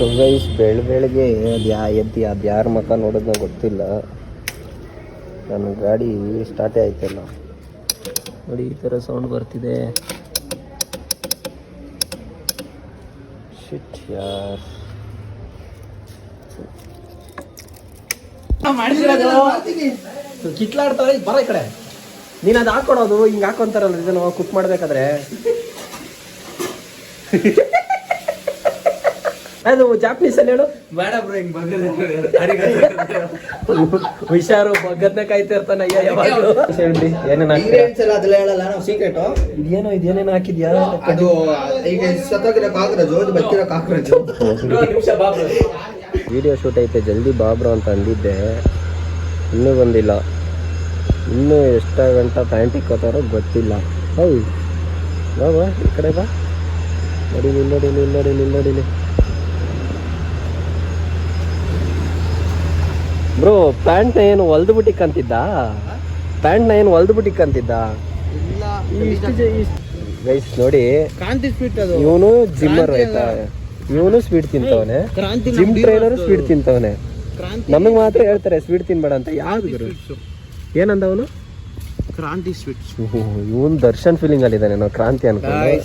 So guys ಬೆಳಗ್ಗೆ ಅದು ಯಾರ ಮುಖ ನೋಡೋದು ಗೊತ್ತಿಲ್ಲ. ನನ್ನ ಗಾಡಿ ಸ್ಟಾರ್ಟೇ ಆಯ್ತಲ್ಲ ನೋಡಿ, ಈ ಥರ ಸೌಂಡ್ ಬರ್ತಿದೆ. ಶಿಟ್ ಯಾರ್ ಕಿತ್ಲಾಡ್ತಾರೆ. ಬರ ಈ ಕಡೆ, ನೀನು ಅದು ಹಾಕೊಡೋದು ಹಿಂಗೆ ಹಾಕೊಂತಾರಲ್ಲ ಇದನ್ನು ಕುಕ್ ಮಾಡಬೇಕಾದ್ರೆ. ಅದು ಜಾಪನೀಸ್ ಅಲ್ಲಿ ಹೇಳು. ಬೇಡ ಬ್ರೋ, ಹಿಂಗ್ ಹುಷಾರು, ಬಗ್ಗದ್ನ ಕಾಯ್ತಾ ಇರ್ತಾನ. ಏನೇನು ಹೇಳಲ್ಲ ನಾವು ಸೀಕ್ರೆಟ್. ಇದೇನೇನು ಹಾಕಿದ್ಯಾ? ಅದು ಈಗ ಸತ್ತೋಗಿರೋ ಕಾಕ್ರೋಚ್, ಅದು ಬಚ್ಚಿರೋ ಕಾಕ್ರೋಚ್. ವಿಡಿಯೋ ಶೂಟ್ ಐತೆ, ಜಲ್ದಿ ಬಾಬ್ರು ಅಂತ ಅಂದಿದ್ದೆ, ಇನ್ನೂ ಬಂದಿಲ್ಲ. ಇನ್ನೂ ಎಷ್ಟು ಗಂಟೆ ಪ್ಯಾಂಟ್ ಇಕ್ಕೋತಾರೋ ಗೊತ್ತಿಲ್ಲ. ಹೌದು ಬಾ ಬಾ ಈ ಕಡೆ ಬಾ. ನಡೀಲಿ ಬ್ರೋ. ಪ್ಯಾಂಟ್ನ ಏನು ಹೊಲ್ದು ಬಿಟ್ಟಿಕ್ಕಂತಿದ್ದ? ಗೈಸ್ ನೋಡಿ, ಇವನು ಜಿಮ್ಮರ್ ಆಯ್ತಾ, ಇವನು ಸ್ವೀಟ್ ತಿಂತವನೆ, ಜಿಮ್ ಟ್ರೈನರ್ ಸ್ವೀಟ್ ತಿಂತವನೆ. ನಮಗ್ ಮಾತ್ರ ಹೇಳ್ತಾರೆ ಸ್ವೀಟ್ ತಿನ್ಬೇಡ ಅಂತ. ಯಾವ್ದು ಏನಂದ ಅವನು? ಕ್ರಾಂತಿ ಸ್ವೀಟ್ಸ್. ಇವನ್ ದರ್ಶನ್ ಫೀಲಿಂಗ್ ಅಲ್ಲಿ ಇದ್ದಾನೆ. ನಾವು ಕ್ರಾಂತಿ ಅನ್ಕೊಂಡು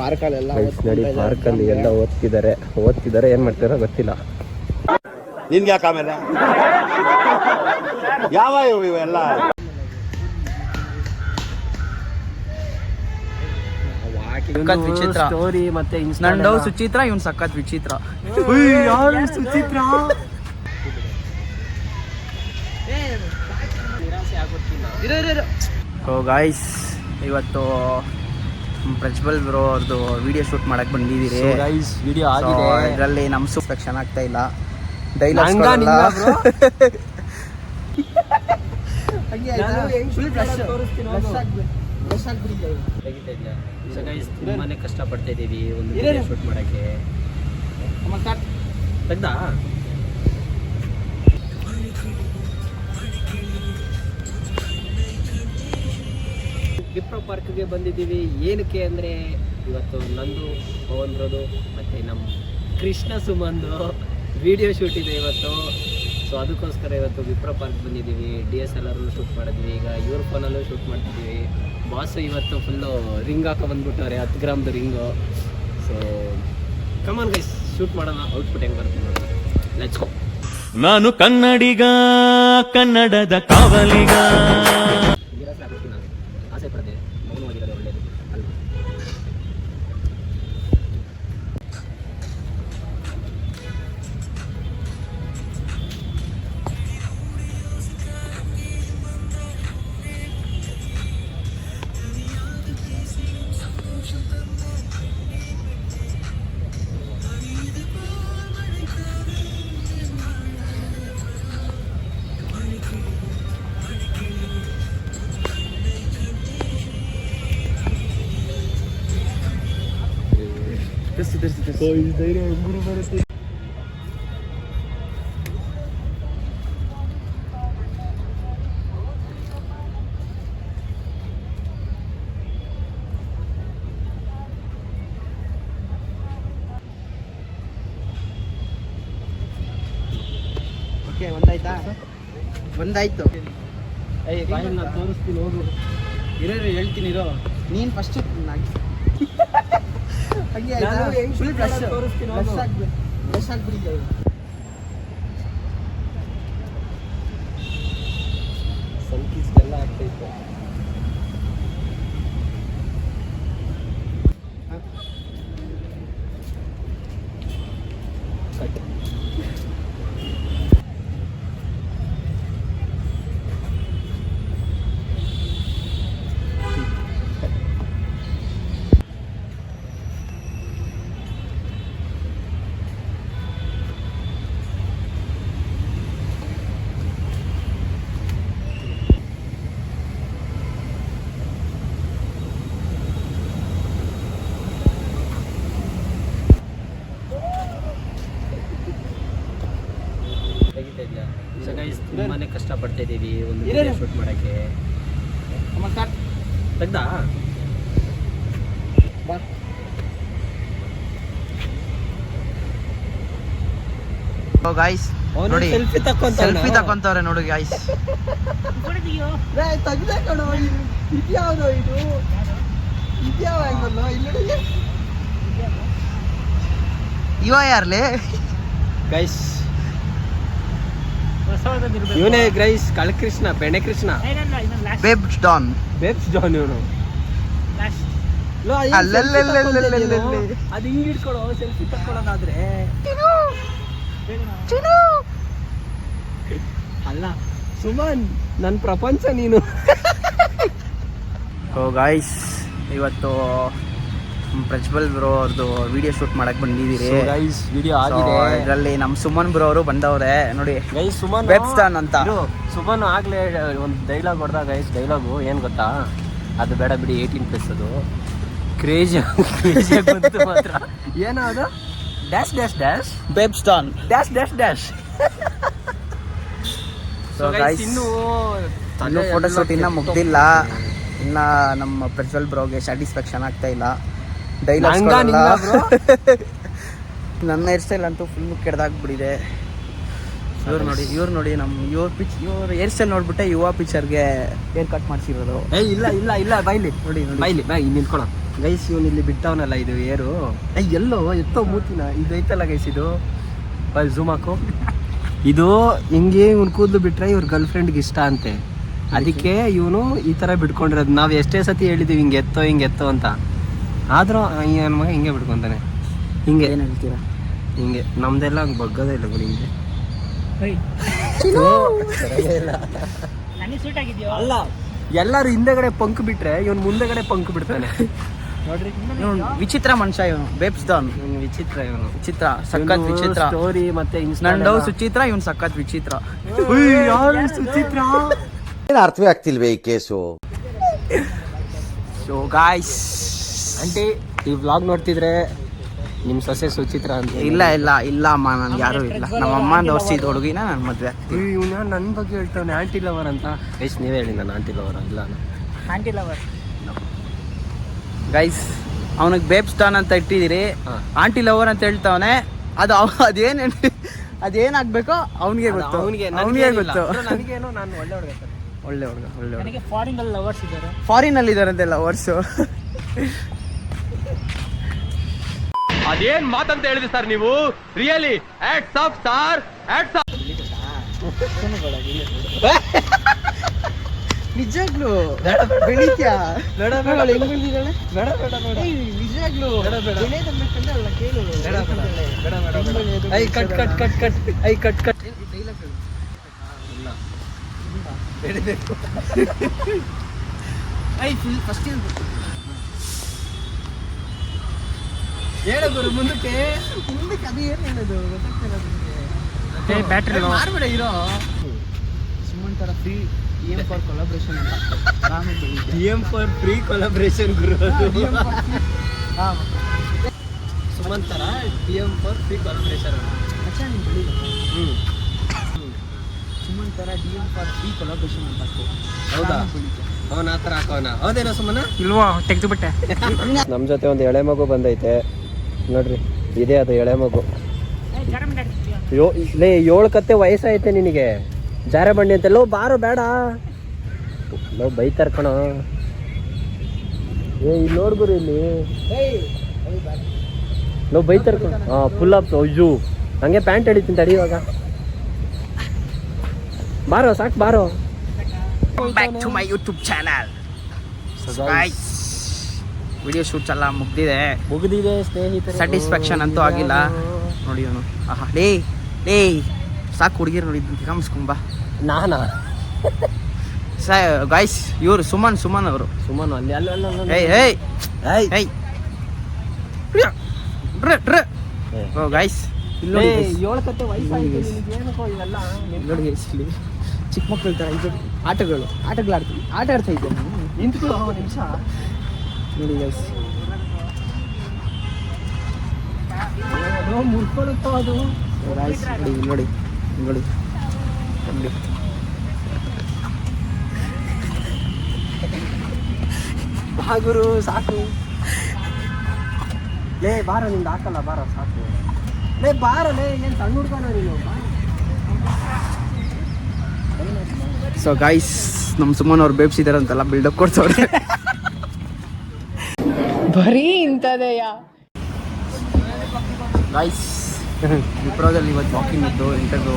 ಪಾರ್ಕಲ್ಲೆಲ್ಲ ನಡಿ, ಪಾರ್ಕಲ್ಲಿ ಎಲ್ಲ ಓದ್ತಿದ್ದಾರೆ. ಏನ್ ಮಾಡ್ತಾರೋ ಗೊತ್ತಿಲ್ಲ. ನಿನ್ಗೆ ಯಾಕೆ ಆಮೇಲೆ ಯಾವ ಇವೆಲ್ಲ ಸ್ಟೋರಿ ಮತ್ತೆ ನಂದು ಸುಚಿತ್ರ, ಇವನ್ ಸಖತ್ ವಿಚಿತ್ರ. ಸುಚಿತ್ರ ಗಾಯ್ಸ್, ಇವತ್ತು ಪ್ರಜ್ವಲ್ ಬ್ರೋ ಅವ್ರದ್ದು ವಿಡಿಯೋ ಶೂಟ್ ಮಾಡಕ್ ಬಂದಿದ್ದೀರಿ. ವಿಡಿಯೋ ಆಗಿದೆ, ಇದರಲ್ಲಿ ನಮ್ ಸೆಕ್ಷನ್ ಆಗ್ತಾ ಇಲ್ಲ. ಡೈಲಾಗ್ಸ್ ತುಂಬಾನೇ ಕಷ್ಟ ಪಡ್ತಾ ಇದೀವಿ ಒಂದು ವಿಡಿಯೋ ಶೂಟ್ ಮಾಡಕ್ಕೆ. ತೆಗ್ದಾ ವಿಪ್ರೋ ಪಾರ್ಕ್ಗೆ ಬಂದಿದ್ದೀವಿ. ಏನಕ್ಕೆ ಅಂದರೆ ಇವತ್ತು ನಂದು, ಪವನ್ರದು ಮತ್ತು ನಮ್ಮ ಕೃಷ್ಣ ಸುಮಂದು ವಿಡಿಯೋ ಶೂಟ್ ಇದೆ ಇವತ್ತು. ಸೊ ಅದಕ್ಕೋಸ್ಕರ ಇವತ್ತು ವಿಪ್ರೋ ಪಾರ್ಕ್ ಬಂದಿದ್ದೀವಿ. DSLR ಶೂಟ್ ಮಾಡಿದ್ವಿ. ಈಗ ಇವ್ರ ಫೋನಲ್ಲೂ ಶೂಟ್ ಮಾಡ್ತಿದ್ದೀವಿ. ಬಾಸು ಇವತ್ತು ಫುಲ್ಲು ರಿಂಗ್ ಹಾಕೋ ಬಂದ್ಬಿಟ್ಟವ್ರೆ, 10 ಗ್ರಾಮ್ದು ರಿಂಗು. ಸೊ ಕಮಾನ್ ಗೈಸ್, ಶೂಟ್ ಮಾಡೋಣ. ಔಟ್ಪುಟ್ ಹೆಂಗೆ ಬರುತ್ತೆ ನೋಡೋಣ. Let's go. ನಾನು ಕನ್ನಡಿಗ, ಕನ್ನಡದ ಕಾವಲಿಗ. ಆಸೆ ಪಡ್ತೇನೆ, ಮೌನವಾಗಿರೋದು ಒಳ್ಳೆಯದು ಅಲ್ವಾ? ಓಕೆ, ಒಂದಾಯ್ತು. ನಾನು ತೋರಿಸ್ತೀನಿ ಹೋಗು. ಹೇಳ್ತೀನಿ ಇರೋ. ನೀನ್ ಫಸ್ಟ್ ಫುಲ್ ಫ್ಲಶ್ ಆಗ್ಬಿಡಿ. ಸಂಕೀಸ್ಗೆಲ್ಲ ಆಗ್ತೈತೆ. ತುಂಬಾನೇ ಕಷ್ಟ ಪಡ್ತಾ ಇದೀವಿ ಒಂದು ವಿಡಿಯೋ ಶೂಟ್ ಮಾಡಕ್ಕೆ. ತೆಗ್ದಾ ಗಾಯ್ಸ್ ನೋಡಿ ಸೆಲ್ಫಿ ಸೆಲ್ಫಿ ತಕೊಂತವ್ರೆ ನೋಡಿ ಗಾಯ್ಸ್. ತೆಗ್ದೆ ಕಣೋ, ಇದ್ಯಾವ್ದು ಇದು, ಇದ್ಯಾವ ಆಂಗಲ್ ಇಲ್ಲಿ ಇವ ಯಾರ್ಲೆ ಗೈಸ್? ಇವನೇ ಗೈಸ್, ಕಳಕೃಷ್ಣ, ಬೆಣ್ಣೆ Krishna, babes Don. Babes Don ಇವನು. ಅದು ಹಿಂಗ್ ಇಟ್ಕೊಳೋ ಸೆಲ್ಫಿ ತಕ್ಕೊಳ್ಳೋದಾದ್ರೆ ಅಲ್ಲ ಸುಮನ್, ನನ್ ಪ್ರಪಂಚ ನೀನು. ಗಾಯ್ಸ್ ಇವತ್ತು ಪ್ರಜ್ವಲ್ ಬ್ರೋ ಅವ್ರದ್ದು ವಿಡಿಯೋ ಶೂಟ್ ಮಾಡಕ್ ಬಂದಿದ್ದೀರಿ. ಗೈಸ್ ವಿಡಿಯೋ ಆಗಿದೆ. ಇದರಲ್ಲಿ ನಮ್ಮ ಸುಮನ್ ಬ್ರೋ ಅವರು ಬಂದವ್ರೆ ನೋಡಿ. ಗೈಸ್ ಸುಮನ್ ವೆಬ್ ಸ್ಟಾನ್ ಅಂತ. ಸುಮನ್ ಆಗ್ಲೇ ಒಂದು ಡೈಲಾಗ್ ಹೊಡೆದ ಗೈಸ್. ಡೈಲಾಗು ಏನ್ ಗೊತ್ತಾ? ಅದು ಬೇಡ ಬಿಡಿ, 18+ ಅದು ಕ್ರೇಜ್ ಬಂತು ಮಾತ್ರ. ಏನೋ ಅದು ಡ್ಯಾಶ್ ಡ್ಯಾಶ್ ಡ್ಯಾಶ್ ವೆಬ್ ಸ್ಟಾನ್ dash dash dash. So guys ಇನ್ನೂ ಫೋಟೋ ಶೂಟ್ ಇನ್ನ ಮುಗ್ದಿಲ್ಲ. ಇನ್ನ ನಮ್ಮ ಪ್ರಜ್ವಲ್ ಬ್ರೋಗೆ ಸ್ಯಾಟಿಸ್ಫ್ಯಾಕ್ಷನ್ ಆಗ್ತಾ ಇಲ್ಲ. ಡೈಲಾಗ್ ನನ್ನ ಹೇರ್ ಸ್ಟೈಲ್ ಅಂತೂ ಫುಲ್ ಕೆಡ್ದಾಗ್ಬಿಟ್ಟಿದೆ. ಇವ್ರು ನೋಡಿ ನಮ್ಮ ಇವ್ರ ಹೇರ್ ಸ್ಟೈಲ್ ನೋಡ್ಬಿಟ್ಟೆ ಯುವ ಪಿಕ್ಚರ್ಗೆ ಹೇರ್ ಕಟ್ ಮಾಡ್ಸಿರೋದು. ಇಲ್ಲ ಇಲ್ಲ ಇಲ್ಲ, ಬೈಲಿ ನೋಡಿ ಬೈಲಿ ನಿಂತ್ಕೊಳ ಗೈಸ್. ಇವನು ಇಲ್ಲಿ ಬಿಟ್ಟವನಲ್ಲ ಇದು ಏರು. ಎಲ್ಲೋ ಎತ್ತೋ ಮೂತಿನ ಇದು ಐತಲ್ಲ ಗೈಸ್, ಇದು ಝೂಮ್ ಹಾಕು. ಇದು ಹಿಂಗೆ ಇವ್ನು ಕೂದಲು ಬಿಟ್ರೆ ಇವ್ರ ಗರ್ಲ್ ಫ್ರೆಂಡ್ಗೆ ಇಷ್ಟ ಅಂತೆ. ಅದಕ್ಕೆ ಇವನು ಈ ತರ ಬಿಟ್ಕೊಂಡಿರೋದು. ನಾವು ಎಷ್ಟೇ ಸತಿ ಹೇಳಿದೀವಿ ಹಿಂಗೆ ಎತ್ತೋ ಅಂತ, ಆದ್ರೂ ನನ್ನ ಮಗ ಹಿಂಗೆ ಬಿಡ್ಕೊಂತಾನೆ. ಹಿಂಗೆ ಏನು ಹೇಳ್ತೀರಾ? ಹಿಂಗೆ ನಮ್ದೆಲ್ಲ ಹಂಗೆ ಬಗ್ಗದೇ ಇಲ್ಲ ಬಿಡಿ. ಹಿಂಗೆ ಅಲ್ಲ, ಎಲ್ಲಾರು ಹಿಂದೆಗಡೆ ಪಂಕ್ ಬಿಟ್ರೆ ಇವನ್ ಮುಂದೆಗಡೆ ಪಂಕ್ ಬಿಡ್ತಾನೆ ನೋಡ್ರಿ. ವಿಚಿತ್ರ ಮನುಷ್ಯ ಇವನು, ಬೇಬ್ಸ್ ಡಾನ್. ವಿಚಿತ್ರ ಇವನು, ವಿಚಿತ್ರ, ಸಖತ್ ವಿಚಿತ್ರ. ಸ್ಟೋರಿ ಮತ್ತೆ ನಂದು ಸುಚಿತ್ರ, ಇವನ್ ಸಖತ್ ವಿಚಿತ್ರ. ಯಾರು ಸುಚಿತ್ರ? ಅರ್ಥವೇ ಆಗ್ತಿಲ್ವೇ ಈ ಕೇಸು. ಸೊ ಗಾಯ್ಸ್, ಆಂಟಿ ಈ ವ್ಲಾಗ್ ನೋಡ್ತಿದ್ರೆ ನಿಮ್ ಸೊಸೆ ಸುಚಿತ್ರ ಅಂತ. ಇಲ್ಲ ಅಮ್ಮ, ನನ್ಗೆ ಯಾರು ಇಲ್ಲ. ನಮ್ಮ ಅಮ್ಮ ತೋರಿಸಿದ ಹುಡುಗಿನ ನಾನು ಮದ್ವೆ ಆಗ್ತೀನಿ. ಇವನ ನನ್ನ ಬಗ್ಗೆ ಹೇಳ್ತಾನೆ ಆಂಟಿ ಲವರ್ ಅಂತ. ಗೈಸ್ ನೀವೇ ಹೇಳಿ, ನಾನು ಆಂಟಿ ಲವರ್ ಇಲ್ಲ. Aunty lover guys. ಅವನಿಗೆ ಬೇಬ್ಸ್ ಡಾನ್ ಅಂತ ಇಟ್ಟಿದ್ದೀರಿ, ಆಂಟಿ ಲವರ್ ಅಂತ ಹೇಳ್ತಾವನೆ. ಅದೇನಾಗ್ಬೇಕೋ ಅವನಿಗೆ ಗೊತ್ತು. ಅವನಿಗೆ ಗೊತ್ತು. ನನಗೇನೋ ನಾನು ಒಳ್ಳೆ ಹುಡುಗ. ಫಾರಿನ್ ಅಲ್ಲಿ ಇದಾರಂತೆ ಲವರ್ಸು. ಅದೇನ್ ಮಾತಂತ ಹೇಳಿದ್ರಿ ಸರ್ ನೀವು? Really hats off sir, hats off. ನಿಜಾಗ್ಲು ಬೆಳಿತ್ಯಾ? ಬೇಡ ಬೇಡ, ಹೆಂಗ್ ಬೆಳೆದಿದ್ದಾಳೆ? ಬೇಡ ಬೇಡ ಬೇಡ, ನಿಜಾಗ್ಲು I cut cut cut cut, I cut cut. ಹೇಳ ಗುರು, ಮುಂದಕ್ಕೆ ಅದು ಏನು ಹೇಳೋದು ಗೊತ್ತಾಗ್ತಿಲ್ಲ. ಬ್ಯಾಟ್ರಿ ಮಾರ್ಬೇಡ ಇರೋ. ಸುಮನ್ ತರ ಫ್ರೀ DM ಫಾರ್ ಕೊಲಾಬ್ರೇಷನ್ ಅಂತ. DM ಫಾರ್ ಫ್ರೀ ಕೊಲಾಬ್ರೇಷನ್ ಗುರು. ಸುಮನ್ ತರ DM for free collaboration. Suman ತರ DM ಫಾರ್ ಫ್ರೀ ಕೊಲಾಬ್ರೇಷನ್ ಅಂತ. ಹೌದಾ? ಅವನ ಆ ಥರ ಹಾಕೋಣ. ಹೌದೇನೋ ಸುಮನ? ಇಲ್ವಾ, ತೆಗೆದು ಬಿಟ್ಟೆ. ನಮ್ಮ ಜೊತೆ ಒಂದು ಎಳೆ ಮಗು ಬಂದೈತೆ ನೋಡ್ರಿ. ಇದೇ ಅದು ಎಳೆ ಮಗು. ಲೇ 7 ಕತ್ತೆ ವಯಸ್ಸಾಯ್ತೆ ನಿನಗೆ. ಜಾರೆ ಬಂಡಿ ಅಂತೆಲ್ಲೋ ಬಾರೋ ಬೇಡ. ನಾವು ಬೈತಾರ ಕಣ. ಇಲ್ಲಿ ನೋಡ್ಗುರು, ಇಲ್ಲಿ ನಾವು ಬೈತಾರ ಕಣ. Full up. ಅಯ್ಯೋ ಹಂಗೆ ಪ್ಯಾಂಟ್ ಹಿಡಿತೀನಿ ತಡಿ. ಇವಾಗ ಬಾರೋ, ಸಾಕು ಬಾರೋ. Back to my YouTube channel. Guys video shoots ಎಲ್ಲ ಮುಗ್ದಿದೆ ಸ್ನೇಹಿತರೆ. ಸ್ಯಾಟಿಸ್ಫ್ಯಾಕ್ಷನ್ ಅಂತೂ ಆಗಿಲ್ಲ ನೋಡಿ ಅವನು. ಆಹಾ ಲೇ ಸಾಕು ಹುಡುಗಿರು ನೋಡಿ ಕಾಮಿಸ್ಕೊಂಬ. ನಾನಾ? ಗಾಯ್ಸ್ ಇವರು ಸುಮನ್ ಅವರು. ಸುಮನ್ ಅಲ್ಲಿ ಅಲ್ಲ ಅಲ್ಲ ಅಲ್ಲ. ಗಾಯ್ಸ್ ಇಲ್ಲಿ ನೋಡಿ, 7 ಕತ್ತೆ ವಯಸ್ಸಾಯ್ತು ನಿನಗೆ. ಏನಕ್ಕೋ ಇವೆಲ್ಲ ನೋಡಿ ಇಲ್ಲಿ ಚಿಕ್ಕ ಮಕ್ಕಳು ಥರ ಇದು ಆಟಗಳು ಆಡ್ತೀನಿ. ಆಟ ಆಡ್ತಾ ಇದ್ದೆ ನಾನು. ನಿಂತ್ಕೊಳ್ಳೋ ನಿಮಿಷ ನೋಡಿ ಗೈಸ್. ಮುರ್ಕೊಳ್ಳುತ್ತೋ ಅದು. ಗಾಯ್ಸ್ ನೋಡಿ ಗುರು ಸಾಕು. ಲೇ ಬಾರ, ನಿಂದ ಹಾಕಲ್ಲ ಬಾರ, ಸಾಕು. ಬಾರಲ್ಲೇ ಏನು ಸಣ್ಣ ಹುಡ್ಕಾನ ನೀನು. ಸೊ ಗೈಸ್ ನಮ್ಮ ಸುಮ್ಮನೆ ಅವ್ರು ಬೇಬ್ಸಿದಾರೆ ಅಂತೆಲ್ಲ ಬಿಲ್ಡಪ್ ಕೊಡ್ತವ್ರೆ. ಬರೀ ಇಂಥದೆಯಾ ಗೈಸ್ ವಿಪ್ರೋದಲ್ಲಿ ಇವತ್ತು ವಾಕಿಂಗ್ ಇದ್ದು ಇಂಟರ್ವ್ಯೂ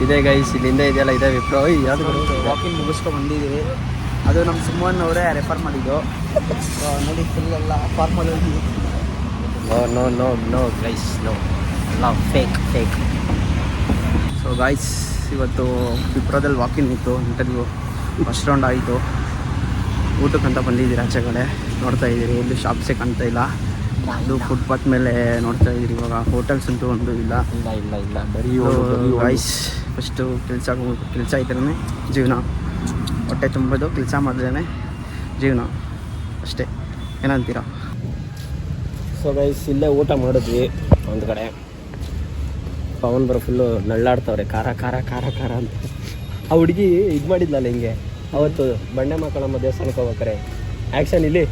ಇದೆ ಗೈಸ್, ಇಲ್ಲಿಂದ ಇದೆಯಲ್ಲ ಇದೆ ವಿಪ್ರೋ. ಯಾವುದು ವಾಕಿಂಗ್ ಮುಗಿಸ್ಕೊಂಡು ಬಂದಿದ್ದೀವಿ. ಅದು ನಮ್ಮ ಸುಮ್ಮನ್ ಅವರೇ ರೆಫರ್ ಮಾಡಿದ್ದು. ನೋಡಿ ಫುಲ್ ಎಲ್ಲ ಫಾರ್ಮಲ್ಲಿ. No no no no guys, no ಎಲ್ಲ ಫೇಕ್ ಫೇಕ್. ಸೊ ಗೈಸ್ ಇವತ್ತು ವಿಪ್ರೋದಲ್ಲಿ ವಾಕಿಂಗ್ ಇತ್ತು, ಇಂಟರ್ವ್ಯೂ ಫಸ್ಟ್ ರೌಂಡ್ ಆಯಿತು. ಊಟಕ್ಕಂತ ಬಂದಿದ್ದೀರಿ ಆಚೆ ಕಡೆ ನೋಡ್ತಾ ಇದ್ದೀರಿ, ಎಲ್ಲಿ ಶಾಪ್ಸೇ ಕಾಣ್ತಾ ಇಲ್ಲ. ಅದು ಫುಟ್ಪಾತ್ ಮೇಲೆ ನೋಡ್ತಾ ಇದ್ದೀರಿ. ಇವಾಗ ಹೋಟೆಲ್ಸ್ ಅಂತೂ ಒಂದು ಇಲ್ಲ. ಇಲ್ಲ ಇಲ್ಲ ಇಲ್ಲ, ಬರೀ ಗೈಸ್ ಫಸ್ಟು ಕೆಲಸ ಇದ್ರೇ ಜೀವನ. ಹೊಟ್ಟೆ ತುಂಬೋದು ಕೆಲಸ ಮಾಡಿದ್ರೇ ಜೀವನ ಅಷ್ಟೇ. ಏನಂತೀರಾ? ಸೊ ಗೈಸ್ ಇಲ್ಲೇ ಊಟ ಮಾಡಿದ್ವಿ ಒಂದು ಕಡೆ. ಪವನ್ ಬರೋ ಫುಲ್ಲು ನಳ್ಳಾಡ್ತವ್ರೆ, ಖಾರ ಖಾರ ಖಾರ ಖಾರ ಅಂತ. ಆ ಹುಡುಗಿ ಇದು ಮಾಡಿದ್ಲಲ್ಲ ಹಿಂಗೆ ಅವತ್ತು ಬಂಡೆ ಮಕ್ಕಳಮ್ಮ ದೇವಸ್ಥಾನಕ್ಕೆ ಹೋಗ್ಬೇಕಾರೆ ಆ್ಯಕ್ಷನ್ ಇಲ್ಲಿ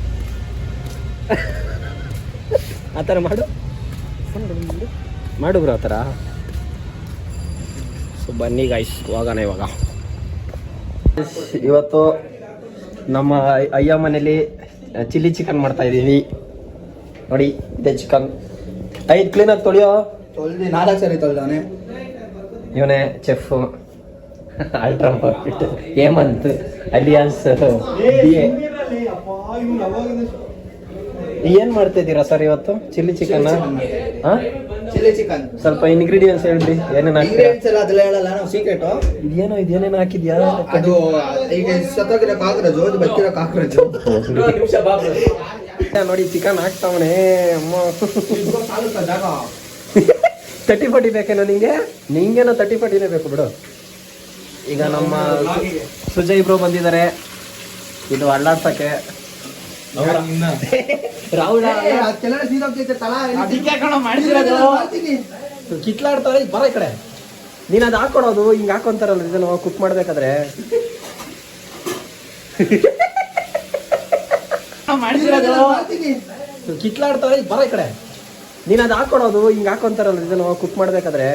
ಆ ಥರ ಮಾಡು ಬ್ರೋ ಆ ಥರ. ಸೊ ಬನ್ನಿ ಗೈಸ್ ಹೋಗೋಣ ಇವಾಗ. ಇವತ್ತು ನಮ್ಮ ಅಯ್ಯ ಮನೇಲಿ ಚಿಲ್ಲಿ ಚಿಕನ್ ಮಾಡ್ತಾ ಇದ್ದೀವಿ ನೋಡಿ. ಇದೆ ಚಿಕನ್. ಐದು ಕ್ಲೀನಾಗಿ ತೊಳೆಯೋ. 4 ಸರಿ ತೊಳ್ದಾನೆ ಇವನೇ chef ultra perfect Hemanth alias BA. ಏನು ಮಾಡ್ತಿದ್ದೀರಾ ಸರ್ ಇವತ್ತು? Chilli chicken. ಹಾಂ ಚಿಲ್ಲಿ ಚಿಕನ್. ಸ್ವಲ್ಪ ಇಂಗ್ರೀಡಿಯೆಂಟ್ಸ್ ಹೇಳ್ಬಿಡಿ, ಏನೇನು ಹಾಕ್ತೀರಾ? ಇಂಗ್ರೀಡಿಯೆಂಟ್ಸ್ ಎಲ್ಲ ಅದೆಲ್ಲ ಹೇಳಲ್ಲ ನಾವು, ಸೀಕ್ರೆಟ್. ಇದೇನೇನು ಹಾಕಿದ್ಯಾ? ಅದು ಈಗ ಸತ್ತೋಗಿರೋ ಕಾಕ್ರೋಚು, ಅದು ಬಚ್ಚಿರೋ ಕಾಕ್ರೋಚು. ನೋಡಿ ಚಿಕನ್ ಹಾಕ್ತಾವಣೆ ಅಮ್ಮ. ಜಾಗ 30-40 ಬೇಕೇನೋ ನಿಂಗೆ? ನಿಂಗೇನೋ 30-40 ಬೇಕು ಬಿಡು. ಈಗ ನಮ್ಮ ಸುಜಯ್ ಬ್ರೋ ಬಂದಿದ್ದಾರೆ ಇದು ಅಳ್ಳಾಡ್ಸಕ್ಕೆ. ರಾಹುಲ್ ಕಿತ್ಲಾಡ್ತಾರೆ. ಬರ ಈ ಕಡೆ. ನೀನು ಅದು ಹಾಕೊಡೋದು ಹಿಂಗೆ ಹಾಕೊಂತಾರಲ್ಲ ಇದನ್ನು ಕುಕ್ ಮಾಡ್ಬೇಕಾದ್ರೆ. ಕಿತ್ಲಾಡ್ತಾರೆ. ಬರ ಈ ಕಡೆ. ನೀನು ಅದು ಹಾಕೊಡೋದು ಹಿಂಗೆ ಹಾಕೊಂತಾರಲ್ಲ ಇದನ್ನು ಕುಕ್ ಮಾಡ್ಬೇಕಾದ್ರೆ.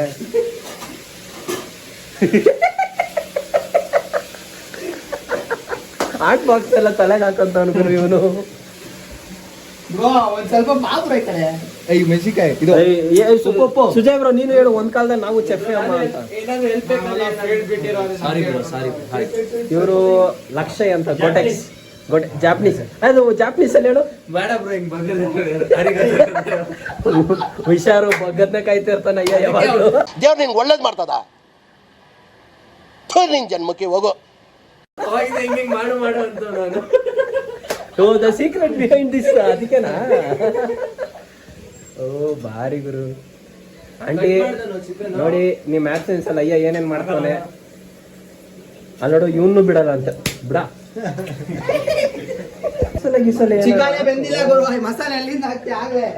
ಹಾಟ್ ಬಾಕ್ಸ್ ಎಲ್ಲ ತಲೆಗೆ ಹಾಕೊಂತ ಅನ್ಕೊಂಡ್ರು ಇವನು. ಒಂದ್ ಸ್ವಲ್ಪ ಮಾತ್ರ ಮೆಣಸಿಕಾಯಿ ಇದು ಸುಜಯ್ ಬ್ರೋ ನೀನು ಹೇಳು, ಒಂದ್ ಕಾಲದಲ್ಲಿ ನಾವು ಚೆಫ್ ಅಮ್ಮ ಅಂತ. ಇವರು ಲಕ್ಷಯ್ ಅಂತ ಗೊಟೆಕ್ಸ್ ಜಾಪನೀಸ್. ಅದು ಜಾಪನೀಸ್ ಅಲ್ಲಿ ಹೇಳು. ಹುಷಾರು ಬಗ್ಗದ್ನ ಕಾಯ್ತಿರ್ತಾನ ಅಯ್ಯ ಯಾವಾಗಲೂ. ದೇವ್ರು ನಿನ್ಗೆ ಒಳ್ಳೇದು ಮಾಡ್ತದ, ನಿನ್ ಜನ್ಮಕ್ಕೆ ಹೋಗೋ. ಮಾಡು ಅಂತ ನಾನು. ಓ ದ ಸೀಕ್ರೆಟ್ ಬಿಹೈಂಡ್ ದಿಸ್. ಅದಕ್ಕೆನಾ? ಓ ಭಾರಿ ಗುರು. ಆಂಟಿ ನೋಡಿ ನಿಮ್ಮ ಆಬ್ಸೆನ್ಸ್ ಅಲ್ಲ ಅಯ್ಯ ಏನೇನ್ ಮಾಡ್ತಾನೆ ಅಲ್ಲಿ ನೋಡು. ಇವನು ಬಿಡಲ್ಲ ಅಂತ ಬಿಡ. ಮಸಾಲೆ ಎಲ್ಲಿಂದ ಹಾಕ್ತಿ ಆಗ್ಲೇ.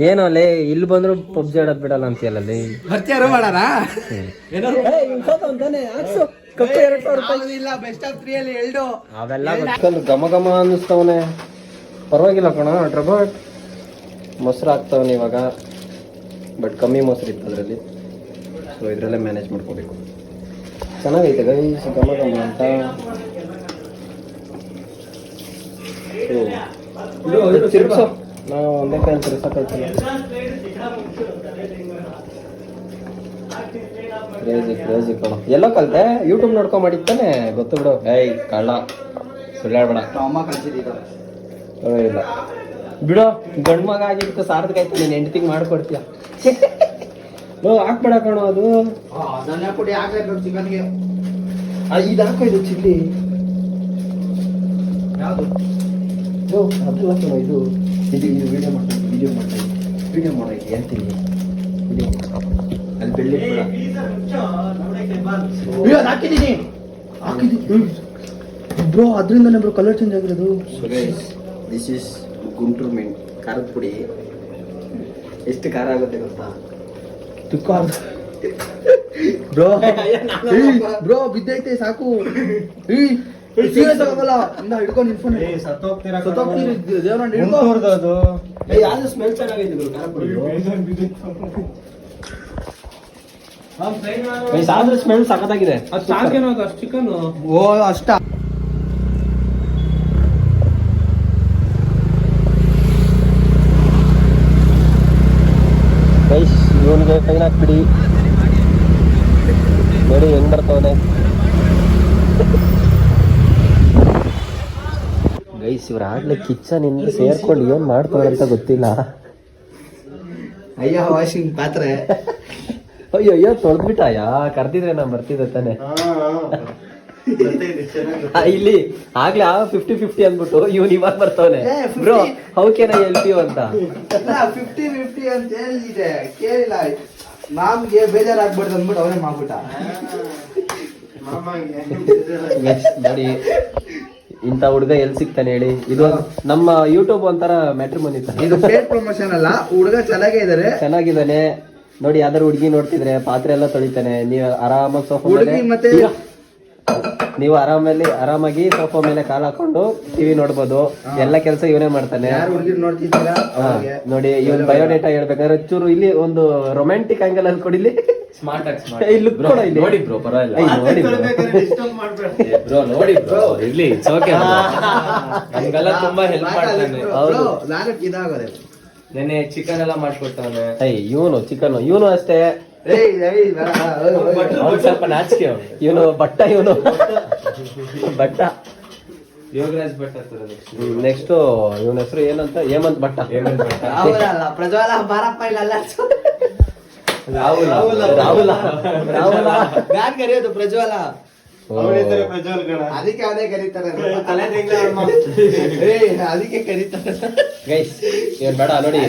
ಏನೋ ಲೇ ಇಲ್ಲಿ ಬಂದ್ರು ಪಬ್ಜಿ ಆಡೋದ್ ಬಿಡಲ್ಲ ಅಂತೀಯಲ್ಲ. ಅವೆಲ್ಲ ಘಮ ಘಮ ಅನ್ನಿಸ್ತವನೆ. ಪರವಾಗಿಲ್ಲ ಕಣ ಟ್ರಬಟ್. ಮೊಸರು ಹಾಕ್ತವನೆ ಇವಾಗ, ಬಟ್ ಕಮ್ಮಿ ಮೊಸರು ಇತ್ತು ಅದರಲ್ಲಿ. ಸೊ ಇದರಲ್ಲೇ ಮ್ಯಾನೇಜ್ ಮಾಡ್ಕೋಬೇಕು. ಚೆನ್ನಾಗೈತೆ ಗೈಸ್ ಘಮ ಘಮ ಅಂತ. ತಿರ್ಗ್ಸೋ, ನಾವು ಒಂದೇ ಕೈ ತಿರ್ಸಕ್ಕಾಯ್ತಿಲ್ಲ. ಕ್ರೇಜಿ ಕಣ. ಎಲ್ಲೋ ಕಲ್ತೆ? ಯೂಟ್ಯೂಬ್ ನೋಡ್ಕೊಂಡ್ ಮಾಡಿತ್ತಾನೆ ಗೊತ್ತು ಬಿಡು. ಏಯ್ ಕಳ್ಳ ಸುಳ್ಳಾಡ್ಬೇಡ. ಇಲ್ಲ ಬಿಡೋ, ಗಂಡು ಮಗ ಆಗಿತ್ತು ಸಾರ್ಥಕಾಯ್ತು. ನೀನು ಹೆಂಡತಿಗೆ ಮಾಡ್ಕೊಡ್ತೀಯ. ನೋ ಹಾಕ್ಬೇಡ ಕಣೋ ಅದು. ಇದು ಹಾಕೋ, ಇದು ಚಿಲ್ಲಿ ಯಾವುದು? ಅದು ಹಾಕೋಣ. ಇದು ವಿಡಿಯೋ ಮಾಡೋ ಹೇಳ್ತೀನಿ. ಅಲ್ಲಿ ಬೆಳ್ಳಿ ಹಾಕಿದ್ದೀನಿ ಬ್ರೋ, ಅದರಿಂದನೇ ಬ್ರೋ ಕಲರ್ ಚೇಂಜ್ ಆಗಿರೋದು. ದಿಸ್ ಇಸ್ ಗುಂಟೂರು ಮೆಣ್ ಖಾರದ ಪುಡಿ. ಎಷ್ಟು ಖಾರ ಆಗುತ್ತೆ ಗೊತ್ತಾ? ಬ್ರೋ ಬ್ರೋ ಬಿದ್ದೈತೆ ಸಾಕು. ಸೀರಿಯಸ್ ಆಗಲ್ಲ ಇನ್ನ ಹಿಡ್ಕೊಂಡು ನಿಂತ್ಕೊಂಡು ಅದು ಯಾವ್ದು ಸ್ಮೆಲ್ ಚೆನ್ನಾಗಿದೆ ಗುರು, ಖಾರ ಪುಡಿ. ಸಾಂದ್ರ ಸ್ಮೆಲ್ ಸಖತ್ತಾಗಿದೆ. ಚಿಕನ್ ಓ ಅಷ್ಟ ಗೈಸ್ ಇವನಿಗೆ ಫೈನ್ ಹಾಕ್ಬಿಡಿ. ನೋಡಿ ಹೆಂಗ್ ಬರ್ತಾವನೆ ಗೈಸ್. ಇವ್ರು ಆಗ್ಲೇ ಕಿಚನಿಂದ ಸೇರ್ಕೊಂಡು ಏನ್ ಮಾಡ್ತಾವ್ರೆ ಅಂತ ಗೊತ್ತಿಲ್ಲ. ಅಯ್ಯ ವಾಷಿಂಗ್ ಪಾತ್ರೆ ಅಯ್ಯೋ ಅಯ್ಯೋ ತೊಳ್ದ್ಬಿಟ್ಟಾಯಾ? ಕರ್ದಿದ್ರೆ ನಾ ಬರ್ತಿದ್ದೆ ತಾನೆ. ಇಲ್ಲಿ ಆಗ್ಲೇ 50-50 ಅಂದ್ಬಿಟ್ಟು ಇವನ್ ಇವಾಗ ಬರ್ತಾವನೆ. Bro how can I help you ಅಂತ. 50-50 ಅಂತ ಹೇಳಿದೆ, ಕೇಳಿಲ್ಲ. ನಮ್ಗೆ ಬೇಜಾರಾಗ್ಬಾರ್ದು ಅಂದ್ಬಿಟ್ಟು ಅವನೇ ಮಾಡ್ಬಿಟ್ಟ. ನೋಡಿ ಇಂಥ ಹುಡುಗ ಎಲ್ಲಿ ಸಿಗ್ತಾನೆ ಹೇಳಿ. ಇದು ನಮ್ಮ ಯೂಟ್ಯೂಬ್ ಒಂಥರ ಮ್ಯಾಟ್ರಿಮೋನಿ ತರ. ಇದು ಪೇಡ್ ಪ್ರಮೋಷನ್ ಅಲ್ಲ, ಹುಡುಗ ಚೆನ್ನಾಗಿದ್ದಾನೆ. ನೋಡಿ ಯಾವ್ದಾರು ಹುಡುಗಿ ನೋಡ್ತಿದ್ರೆ ಪಾತ್ರೆ ಎಲ್ಲ ತೊಳಿತಾನೆ. ನೀವು ಆರಾಮಾಗಿ ಸೋಫಾ ಹುಡುಗಿ ಮತ್ತೆ ನೀವು ಆರಾಮಾಗಿ ಸೋಫಾ ಮೇಲೆ ಕಾಲ್ ಹಾಕೊಂಡು ಟಿವಿ ನೋಡ್ಬೋದು. ಎಲ್ಲ ಕೆಲಸ ಇವನೇ ಮಾಡ್ತಾನೆ. ಯಾರು ಹುಡುಗಿ ನೋಡ್ತಿದ್ದೀರಾ ಅವ್ರಿಗೆ ನೋಡಿ ಇವನ್ ಬಯೋಡೇಟಾ ಹೇಳ್ಬೇಕಾದ್ರೆ ಚೂರು ಇಲ್ಲಿ ಒಂದು ರೊಮ್ಯಾಂಟಿಕ್ ಆಂಗಲ್ ಅಲ್ಲಿ ಕೊಡಿಲಿ. ಇಲ್ಲಿ ಕೂಡ ಇಲ್ಲಿ ನೋಡಿ ಬ್ರೋ, ಪರವಾಗಿಲ್ಲ ನೋಡಿ ಬ್ರೋ, ನೋಡಿ ಬ್ರೋ ಇಲ್ಲಿ ಓಕೆ. ನಮ್ಗೆಲ್ಲ ತುಂಬಾ ಹೆಲ್ಪ್ ಮಾಡ್ತಾನೆ. ಹೌದು, ನಾನು ಇದಾಗೋದೆ. ನೆನ್ನೆ ಚಿಕನ್ ಎಲ್ಲ ಮಾಡ್ಕೊಡ್ತಾನೆ. ಇವನು ಚಿಕನ್ ಇವನು ಅಷ್ಟೇ. ಅವ್ನು ಸ್ವಲ್ಪ ನಾಚಿಕೆ. ಇವನು ಬಟ್ಟ ಯೋಗರಾಜ್ ಭಟ್. ನೆಕ್ಸ್ಟ್ ಇವನ ಹೆಸರು ಏನಂತ? ಹೇಮಂತ್ ಭಟ್ಟ. ಪ್ರಜ್ವಲ ಬಾರಪ್ಪ ಇಲ್ಲ ರಾಹುಲ ನಾನ್ ಕರೆಯೋದು ಪ್ರಜ್ವಲ. ಅದಕ್ಕೆ ಅವನೇ ಕರೀತಾರೆ, ಅದಕ್ಕೆ ಕರೀತಾರೆ. ಗೈಸ್ ಇವನ್ ಬೇಡ ನೋಡಿ.